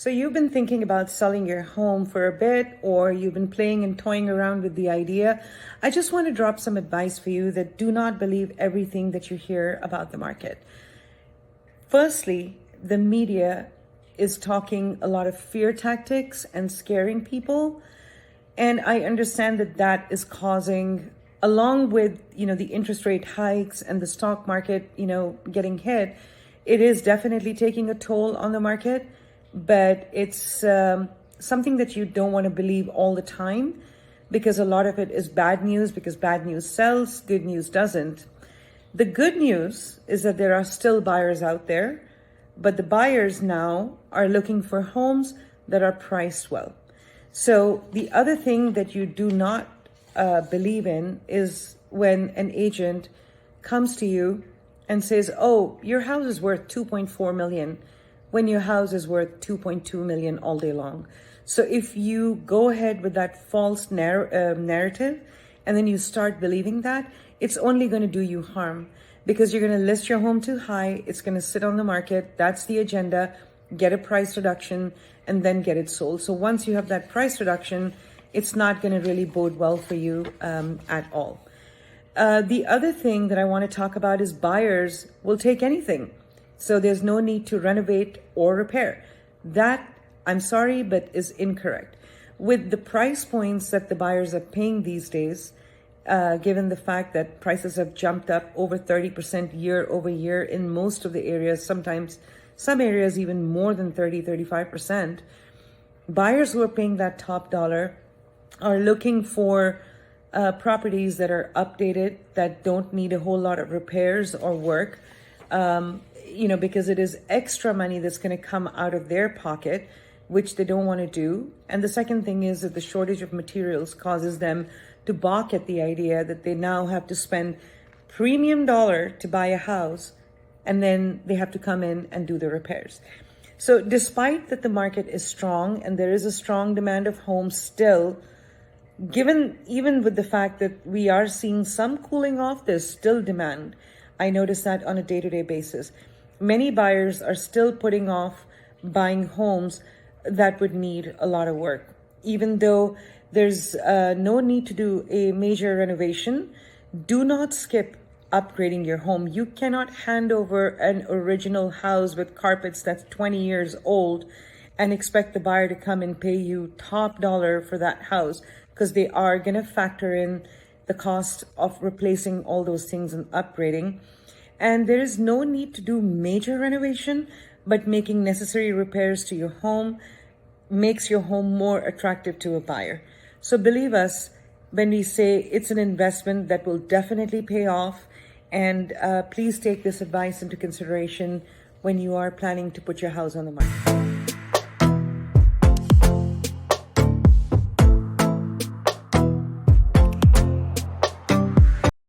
So you've been thinking about selling your home for a bit, or you've been playing and toying around with the idea. I just want to drop some advice for you that do not believe everything that you hear about the market. Firstly, the media is talking a lot of fear tactics and scaring people. And I understand that that is causing, along with, the interest rate hikes and the stock market, getting hit, it is definitely taking a toll on the market. But it's something that you don't want to believe all the time, because a lot of it is bad news, because bad news sells, good news doesn't. The good news is that there are still buyers out there, but the buyers now are looking for homes that are priced well. So the other thing that you do not believe in is when an agent comes to you and says, oh, your house is worth 2.4 million, when your house is worth 2.2 million all day long. So if you go ahead with that false narrative and then you start believing that, it's only going to do you harm, because you're going to list your home too high. It's going to sit on the market. That's the agenda. Get a price reduction and then get it sold. So once you have that price reduction, it's not going to really bode well for you at all. The other thing that I want to talk about is buyers will take anything. So there's no need to renovate or repair. That, I'm sorry, but is incorrect. With the price points that the buyers are paying these days, given the fact that prices have jumped up over 30% year over year in most of the areas, sometimes some areas even more than 35%, buyers who are paying that top dollar are looking for properties that are updated, that don't need a whole lot of repairs or work. Because it is extra money that's going to come out of their pocket, which they don't want to do. And the second thing is that the shortage of materials causes them to balk at the idea that they now have to spend premium dollar to buy a house, and then they have to come in and do the repairs. So despite that the market is strong and there is a strong demand of homes still, even with the fact that we are seeing some cooling off, there's still demand. I notice that on a day-to-day basis. Many buyers are still putting off buying homes that would need a lot of work. Even though there's no need to do a major renovation, do not skip upgrading your home. You cannot hand over an original house with carpets that's 20 years old and expect the buyer to come and pay you top dollar for that house, because they are going to factor in the cost of replacing all those things and upgrading. And there is no need to do major renovation, but making necessary repairs to your home makes your home more attractive to a buyer. So believe us when we say it's an investment that will definitely pay off. And please take this advice into consideration when you are planning to put your house on the market.